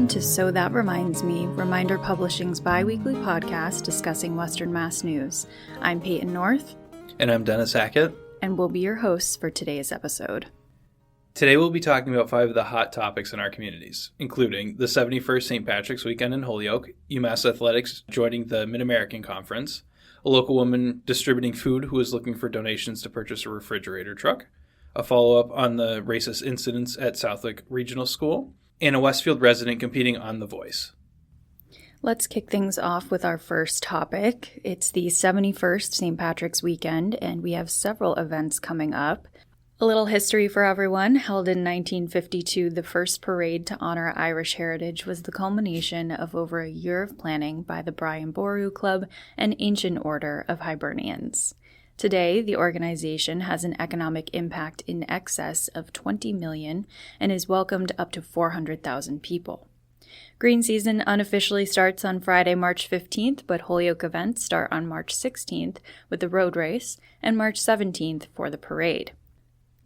Welcome to So That Reminds Me, Reminder Publishing's bi-weekly podcast discussing Western Mass news. I'm Peyton North. And I'm Dennis Hackett. And we'll be your hosts for today's episode. Today we'll be talking about 5 of the hot topics in our communities, including the 71st St. Patrick's Weekend in Holyoke, UMass Athletics joining the Mid-American Conference, a local woman distributing food who is looking for donations to purchase a refrigerator truck, a follow-up on the racist incidents at Southwick Regional School, and a Westfield resident competing on The Voice. Let's kick things off with our first topic. It's the 71st St. Patrick's Weekend, and we have several events coming up. A little history for everyone. Held in 1952, the first parade to honor Irish heritage was the culmination of over a year of planning by the Brian Boru Club, an ancient order of Hibernians. Today, the organization has an economic impact in excess of $20 million and has welcomed up to 400,000 people. Green season unofficially starts on Friday, March 15th, but Holyoke events start on March 16th with the road race and March 17th for the parade.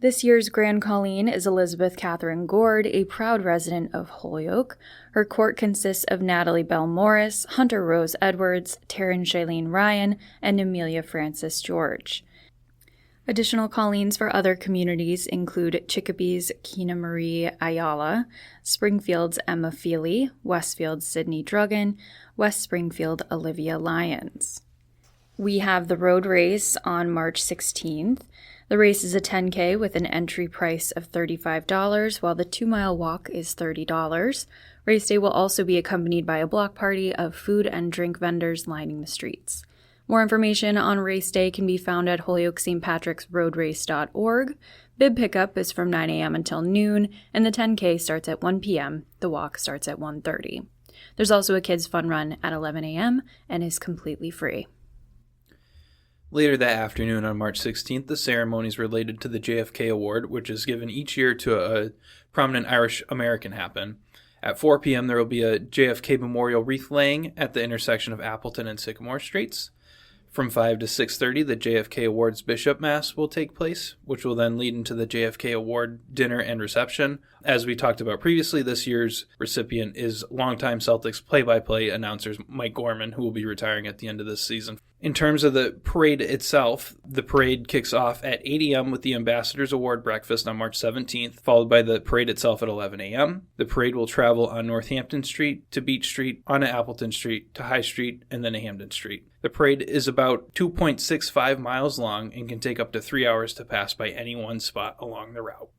This year's Grand Colleen is Elizabeth Catherine Gord, a proud resident of Holyoke. Her court consists of Natalie Bell Morris, Hunter Rose Edwards, Taryn Shailene Ryan, and Amelia Francis George. Additional Colleens for other communities include Chicopee's Keena Marie Ayala, Springfield's Emma Feely, Westfield's Sydney Druggan, West Springfield Olivia Lyons. We have the road race on March 16th. The race is a 10K with an entry price of $35, while the 2-mile walk is $30. Race day will also be accompanied by a block party of food and drink vendors lining the streets. More information on race day can be found at holyoke-stpatricksroadrace.org. Bib pickup is from 9 a.m. until noon, and the 10K starts at 1 p.m. The walk starts at 1:30. There's also a kids' fun run at 11 a.m. and is completely free. Later that afternoon on March 16th, the ceremonies related to the JFK Award, which is given each year to a prominent Irish American, happen. At 4 p.m., there will be a JFK Memorial wreath laying at the intersection of Appleton and Sycamore Streets. From 5 to 6:30, the JFK Awards Bishop Mass will take place, which will then lead into the JFK Award dinner and reception. As we talked about previously, this year's recipient is longtime Celtics play-by-play announcer Mike Gorman, who will be retiring at the end of this season. In terms of the parade itself, the parade kicks off at 8 a.m. with the Ambassadors Award breakfast on March 17th, followed by the parade itself at 11 a.m. The parade will travel on Northampton Street to Beach Street, onto Appleton Street to High Street, and then to Hamden Street. The parade is about 2.65 miles long and can take up to 3 hours to pass by any one spot along the route.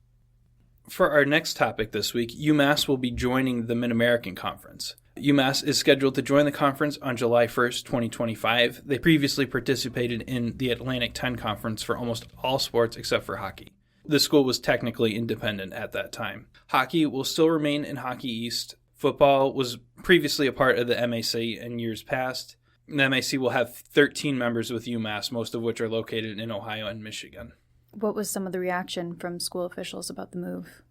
For our next topic this week, UMass will be joining the Mid-American Conference. UMass is scheduled to join the conference on July 1st, 2025. They previously participated in the Atlantic 10 Conference for almost all sports except for hockey. The school was technically independent at that time. Hockey will still remain in Hockey East. Football was previously a part of the MAC in years past. The MAC will have 13 members with UMass, most of which are located in Ohio and Michigan. What was some of the reaction from school officials about the move?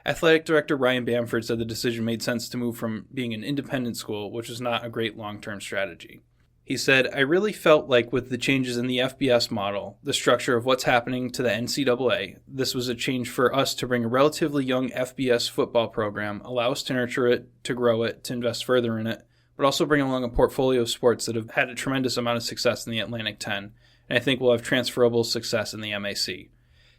Athletic Director Ryan Bamford said the decision made sense to move from being an independent school, which was not a great long-term strategy. He said, "I really felt like with the changes in the FBS model, the structure of what's happening to the NCAA, this was a change for us to bring a relatively young FBS football program, allow us to nurture it, to grow it, to invest further in it, but also bring along a portfolio of sports that have had a tremendous amount of success in the Atlantic 10, and I think will have transferable success in the MAC.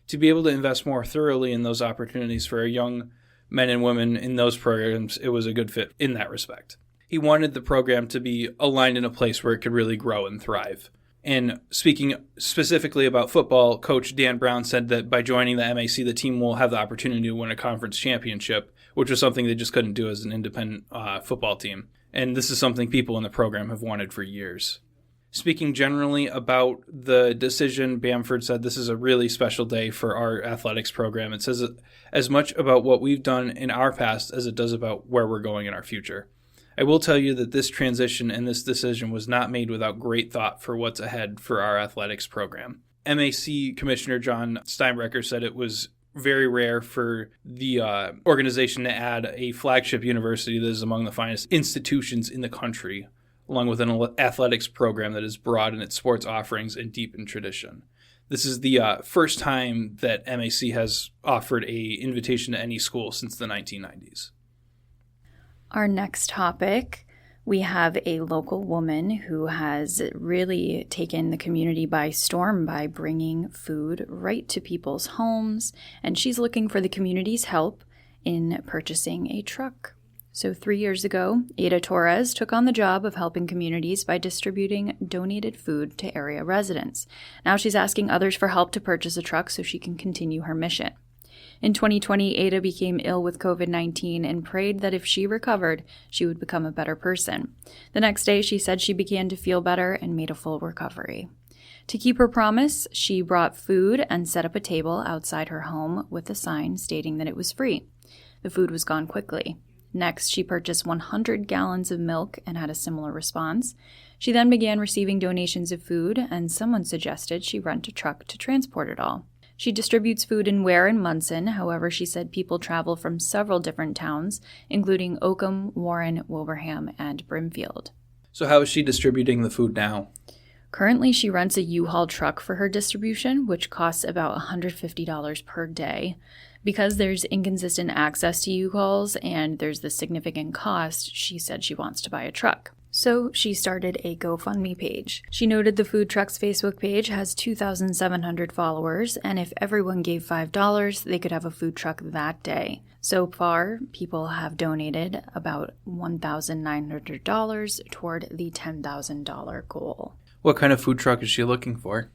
To be able to invest more thoroughly in those opportunities for our young men and women in those programs, it was a good fit in that respect." He wanted the program to be aligned in a place where it could really grow and thrive. And speaking specifically about football, Coach Dan Brown said that by joining the MAC, the team will have the opportunity to win a conference championship, which was something they just couldn't do as an independent football team. And this is something people in the program have wanted for years. Speaking generally about the decision, Bamford said this is a really special day for our athletics program. It says as much about what we've done in our past as it does about where we're going in our future. I will tell you that this transition and this decision was not made without great thought for what's ahead for our athletics program. MAC Commissioner John Steinbrecher said it was very rare for the organization to add a flagship university that is among the finest institutions in the country, along with an athletics program that is broad in its sports offerings and deep in tradition. This is the first time that MAC has offered an invitation to any school since the 1990s. Our next topic, we have a local woman who has really taken the community by storm by bringing food right to people's homes, and she's looking for the community's help in purchasing a truck. So 3 years ago, Ada Torres took on the job of helping communities by distributing donated food to area residents. Now she's asking others for help to purchase a truck so she can continue her mission. In 2020, Ada became ill with COVID-19 and prayed that if she recovered, she would become a better person. The next day, she said she began to feel better and made a full recovery. To keep her promise, she brought food and set up a table outside her home with a sign stating that it was free. The food was gone quickly. Next, she purchased 100 gallons of milk and had a similar response. She then began receiving donations of food, and someone suggested she rent a truck to transport it all. She distributes food in Ware and Munson. However, she said people travel from several different towns, including Oakham, Warren, Wilbraham, and Brimfield. So how is she distributing the food now? Currently, she rents a U-Haul truck for her distribution, which costs about $150 per day. Because there's inconsistent access to U-Hauls and there's the significant cost, she said she wants to buy a truck. So she started a GoFundMe page. She noted the food truck's Facebook page has 2,700 followers, and if everyone gave $5, they could have a food truck that day. So far, people have donated about $1,900 toward the $10,000 goal. What kind of food truck is she looking for?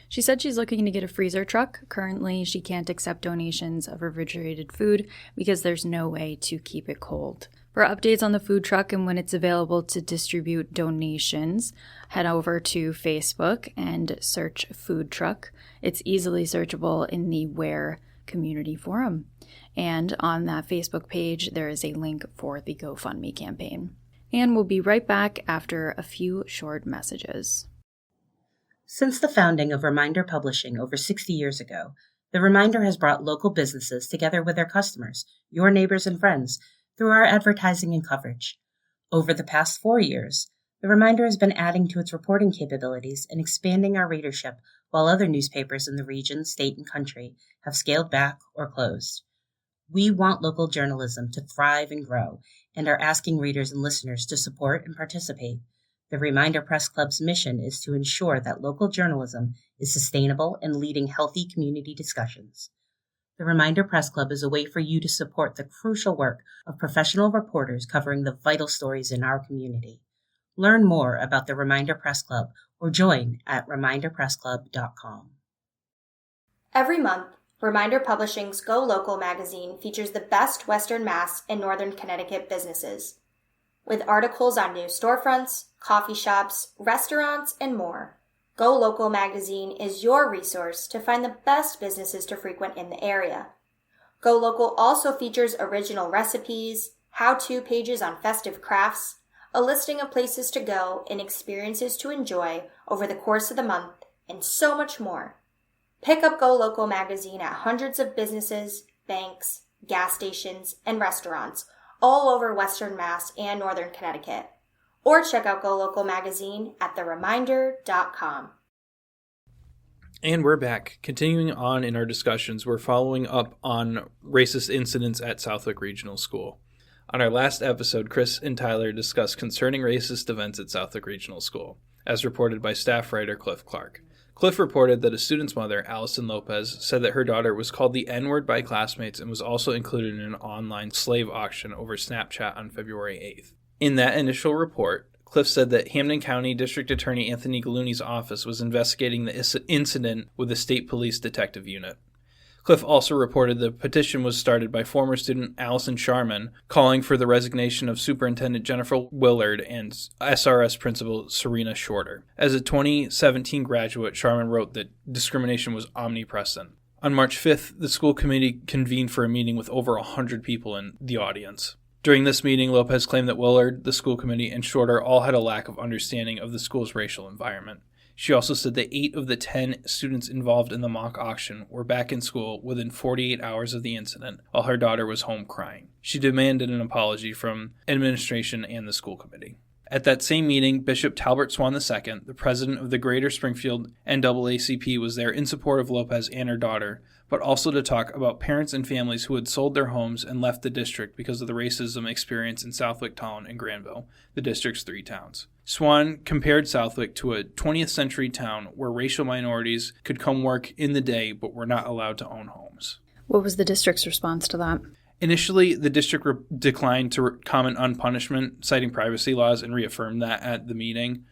She said she's looking to get a freezer truck. Currently, she can't accept donations of refrigerated food because there's no way to keep it cold. For updates on the food truck and when it's available to distribute donations, head over to Facebook and search food truck. It's easily searchable in the Ware Community Forum. And on that Facebook page, there is a link for the GoFundMe campaign. And we'll be right back after a few short messages. Since the founding of Reminder Publishing over 60 years ago, the Reminder has brought local businesses together with their customers, your neighbors and friends, through our advertising and coverage. Over the past 4 years, the Reminder has been adding to its reporting capabilities and expanding our readership while other newspapers in the region, state, and country have scaled back or closed. We want local journalism to thrive and grow and are asking readers and listeners to support and participate. The Reminder Press Club's mission is to ensure that local journalism is sustainable and leading healthy community discussions. The Reminder Press Club is a way for you to support the crucial work of professional reporters covering the vital stories in our community. Learn more about the Reminder Press Club or join at reminderpressclub.com. Every month, Reminder Publishing's Go Local magazine features the best Western Mass and Northern Connecticut businesses, with articles on new storefronts, coffee shops, restaurants, and more. Go Local magazine is your resource to find the best businesses to frequent in the area. Go Local also features original recipes, how-to pages on festive crafts, a listing of places to go and experiences to enjoy over the course of the month, and so much more. Pick up Go Local magazine at hundreds of businesses, banks, gas stations, and restaurants all over Western Mass and Northern Connecticut. Or check out Go Local magazine at thereminder.com. And we're back. Continuing on in our discussions, we're following up on racist incidents at Southwick Regional School. On our last episode, Chris and Tyler discussed concerning racist events at Southwick Regional School, as reported by staff writer Cliff Clark. Cliff reported that a student's mother, Allison Lopez, said that her daughter was called the N-word by classmates and was also included in an online slave auction over Snapchat on February 8th. In that initial report, Cliff said that Hampden County District Attorney Anthony Gallooni's office was investigating the incident with the State Police Detective Unit. Cliff also reported the petition was started by former student Allison Sharman, calling for the resignation of Superintendent Jennifer Willard and SRS Principal Serena Shorter. As a 2017 graduate, Sharman wrote that discrimination was omnipresent. On March 5th, the school committee convened for a meeting with over 100 people in the audience. During this meeting, Lopez claimed that Willard, the school committee, and Shorter all had a lack of understanding of the school's racial environment. She also said that 8 of the 10 students involved in the mock auction were back in school within 48 hours of the incident, while her daughter was home crying. She demanded an apology from administration and the school committee. At that same meeting, Bishop Talbert Swan II, the president of the Greater Springfield NAACP, was there in support of Lopez and her daughter, but also to talk about parents and families who had sold their homes and left the district because of the racism experienced in Southwick Town and Granville, the district's 3 towns. Swan compared Southwick to a 20th century town where racial minorities could come work in the day but were not allowed to own homes. What was the district's response to that? Initially, the district declined to comment on punishment, citing privacy laws, and reaffirmed that at the meeting.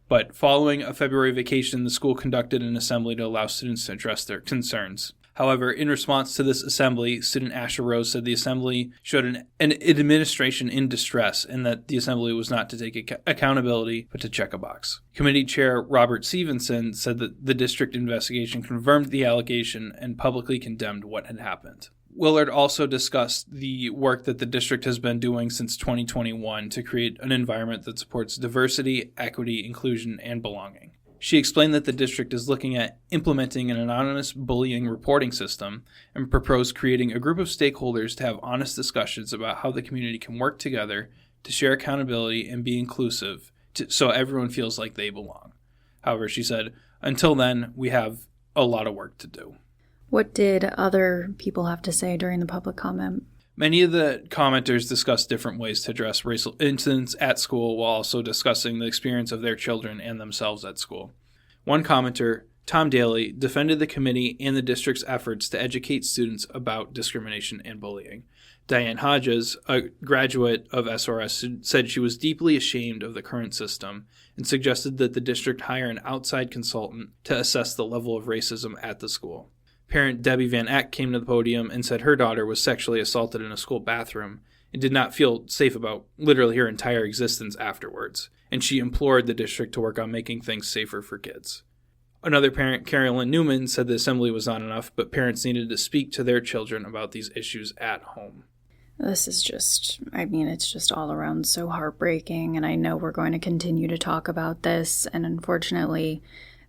But following a February vacation, the school conducted an assembly to allow students to address their concerns. However, in response to this assembly, student Asher Rose said the assembly showed an administration in distress and that the assembly was not to take accountability but to check a box. Committee Chair Robert Stevenson said that the district investigation confirmed the allegation and publicly condemned what had happened. Willard also discussed the work that the district has been doing since 2021 to create an environment that supports diversity, equity, inclusion, and belonging. She explained that the district is looking at implementing an anonymous bullying reporting system and proposed creating a group of stakeholders to have honest discussions about how the community can work together to share accountability and be inclusive so everyone feels like they belong. However, she said, until then, we have a lot of work to do. What did other people have to say during the public comment? Many of the commenters discussed different ways to address racial incidents at school while also discussing the experience of their children and themselves at school. One commenter, Tom Daly, defended the committee and the district's efforts to educate students about discrimination and bullying. Diane Hodges, a graduate of SRS, said she was deeply ashamed of the current system and suggested that the district hire an outside consultant to assess the level of racism at the school. Parent Debbie Van Eck came to the podium and said her daughter was sexually assaulted in a school bathroom and did not feel safe about literally her entire existence afterwards, and she implored the district to work on making things safer for kids. Another parent, Carolyn Newman, said the assembly was not enough, but parents needed to speak to their children about these issues at home. This is it's just all around so heartbreaking, and I know we're going to continue to talk about this, and unfortunately,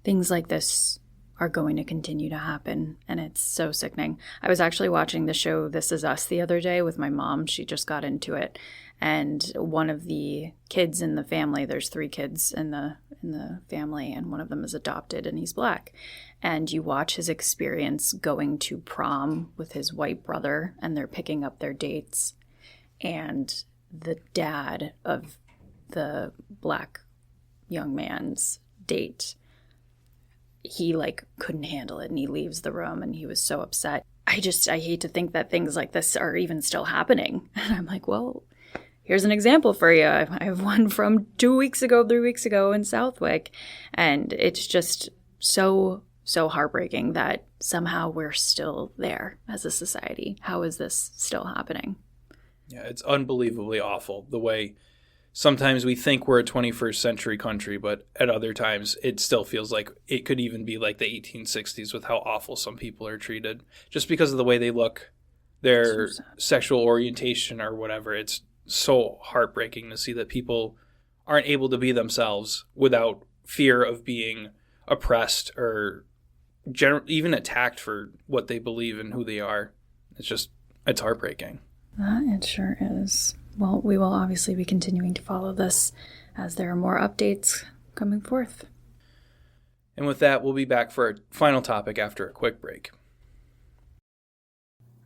things like this are going to continue to happen, and it's so sickening. I was actually watching the show This Is Us the other day with my mom. She just got into it, and one of the kids in the family, there's 3 kids in the family, and one of them is adopted, and he's Black. And you watch his experience going to prom with his white brother, and they're picking up their dates, and the dad of the Black young man's date, he couldn't handle it and he leaves the room and he was so upset. I hate to think that things like this are even still happening. And I'm like, well, here's an example for you. I have one from 3 weeks ago in Southwick. And it's just so heartbreaking that somehow we're still there as a society. How is this still happening? Yeah, it's unbelievably awful the way sometimes we think we're a 21st century country, but at other times it still feels like it could even be like the 1860s with how awful some people are treated just because of the way they look, their sexual orientation or whatever. It's so heartbreaking to see that people aren't able to be themselves without fear of being oppressed or even attacked for what they believe and who they are. It's heartbreaking. It sure is. Well, we will obviously be continuing to follow this as there are more updates coming forth. And with that, we'll be back for our final topic after a quick break.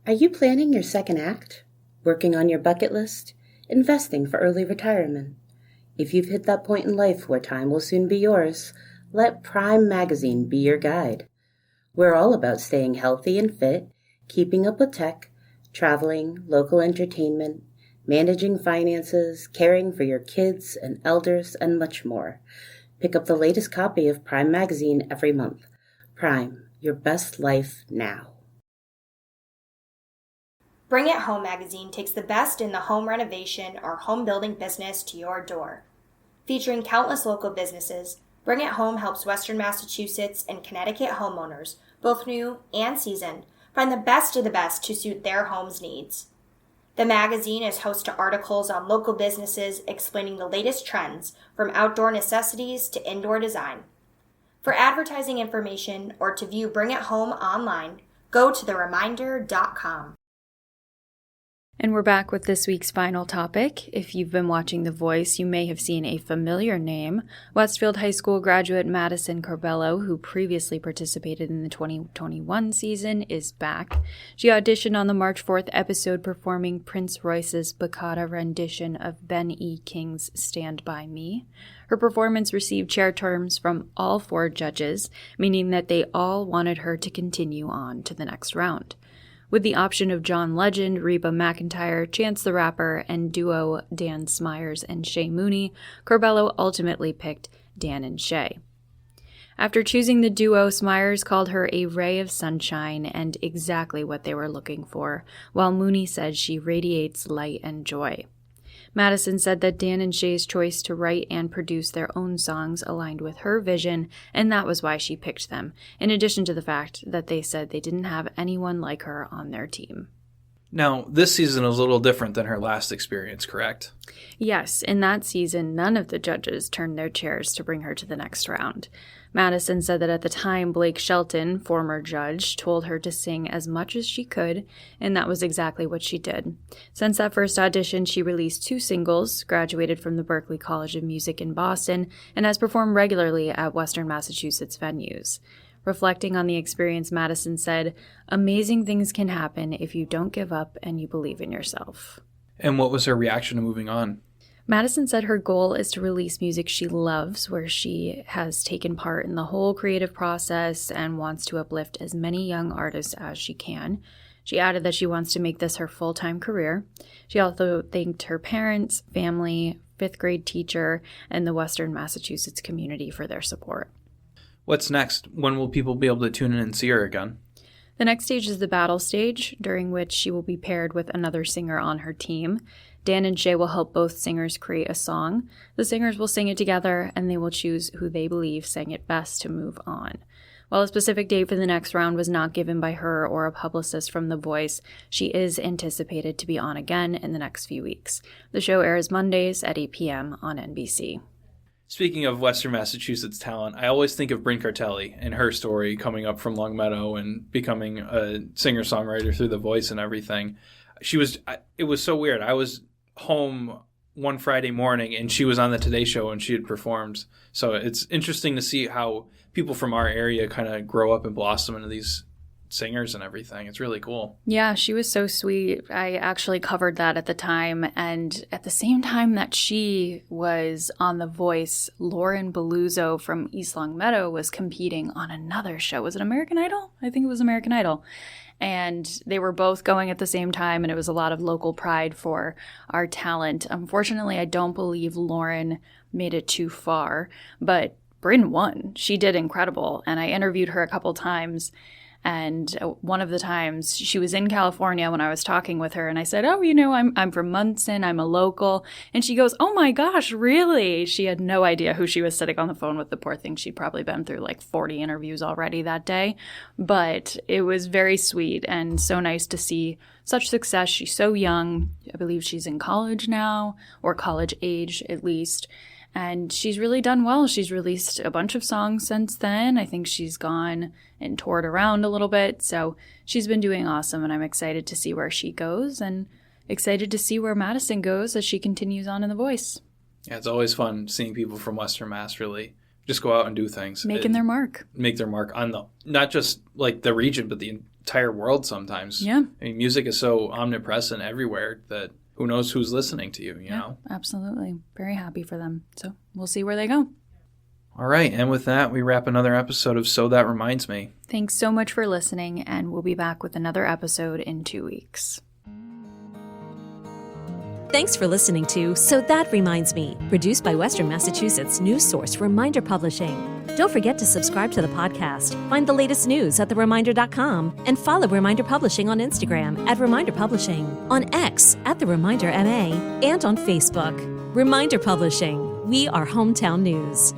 Are you planning your second act? Working on your bucket list? Investing for early retirement? If you've hit that point in life where time will soon be yours, let Prime Magazine be your guide. We're all about staying healthy and fit, keeping up with tech, traveling, local entertainment, managing finances, caring for your kids and elders, and much more. Pick up the latest copy of Prime Magazine every month. Prime, your best life now. Bring It Home magazine takes the best in the home renovation or home building business to your door. Featuring countless local businesses, Bring It Home helps Western Massachusetts and Connecticut homeowners, both new and seasoned, find the best of the best to suit their home's needs. The magazine is host to articles on local businesses explaining the latest trends from outdoor necessities to indoor design. For advertising information or to view Bring It Home online, go to thereminder.com. And we're back with this week's final topic. If you've been watching The Voice, you may have seen a familiar name. Westfield High School graduate Madison Corbello, who previously participated in the 2021 season, is back. She auditioned on the March 4th episode performing Prince Royce's Bacata rendition of Ben E. King's Stand By Me. Her performance received chair terms from all 4 judges, meaning that they all wanted her to continue on to the next round. With the option of John Legend, Reba McEntire, Chance the Rapper, and duo Dan Smyers and Shay Mooney, Corbello ultimately picked Dan and Shay. After choosing the duo, Smyers called her a ray of sunshine and exactly what they were looking for, while Mooney said she radiates light and joy. Madison said that Dan and Shay's choice to write and produce their own songs aligned with her vision, and that was why she picked them, in addition to the fact that they said they didn't have anyone like her on their team. Now, this season is a little different than her last experience, correct? Yes, in that season, none of the judges turned their chairs to bring her to the next round. Madison said that at the time, Blake Shelton, former judge, told her to sing as much as she could, and that was exactly what she did. Since that first audition, she released 2 singles, graduated from the Berklee College of Music in Boston, and has performed regularly at Western Massachusetts venues. Reflecting on the experience, Madison said, "Amazing things can happen if you don't give up and you believe in yourself." And what was her reaction to moving on? Madison said her goal is to release music she loves, where she has taken part in the whole creative process and wants to uplift as many young artists as she can. She added that she wants to make this her full-time career. She also thanked her parents, family, 5th grade teacher, and the Western Massachusetts community for their support. What's next? When will people be able to tune in and see her again? The next stage is the battle stage, during which she will be paired with another singer on her team. Dan and Shay will help both singers create a song. The singers will sing it together, and they will choose who they believe sang it best to move on. While a specific date for the next round was not given by her or a publicist from The Voice, she is anticipated to be on again in the next few weeks. The show airs Mondays at 8 p.m. on NBC. Speaking of Western Massachusetts talent, I always think of Bryn Cartelli and her story coming up from Longmeadow and becoming a singer-songwriter through The Voice and everything. It was so weird. I was home one Friday morning and she was on the Today Show and she had performed. So it's interesting to see how people from our area kind of grow up and blossom into these singers and everything. It's really cool. Yeah, she was so sweet. I actually covered that at the time, and at the same time that she was on The Voice, Lauren Beluzzo from East Longmeadow was competing on another show. Was it American Idol? I think it was American Idol. And they were both going at the same time, and it was a lot of local pride for our talent. Unfortunately, I don't believe Lauren made it too far, but Bryn won. She did incredible, and I interviewed her a couple times. And one of the times she was in California when I was talking with her, and I said, "Oh, I'm from Munson, I'm a local." And she goes, "Oh my gosh, really?" She had no idea who she was sitting on the phone with. The poor thing. She'd probably been through like 40 interviews already that day. But it was very sweet and so nice to see such success. She's so young. I believe she's in college now, or college age at least. And she's really done well. She's released a bunch of songs since then. I think she's gone and toured around a little bit. So she's been doing awesome, and I'm excited to see where she goes and excited to see where Madison goes as she continues on in The Voice. Yeah, it's always fun seeing people from Western Mass really just go out and do things. Making their mark. Make their mark on not just like the region, but the entire world sometimes. Yeah. I mean, music is so omnipresent everywhere that who knows who's listening to you, you know? Absolutely. Very happy for them. So we'll see where they go. All right. And with that, we wrap another episode of So That Reminds Me. Thanks so much for listening, and we'll be back with another episode in 2 weeks. Thanks for listening to So That Reminds Me, produced by Western Massachusetts news source Reminder Publishing. Don't forget to subscribe to the podcast, find the latest news at thereminder.com, and follow Reminder Publishing on Instagram at Reminder Publishing, on X at The Reminder MA, and on Facebook. Reminder Publishing, we are hometown news.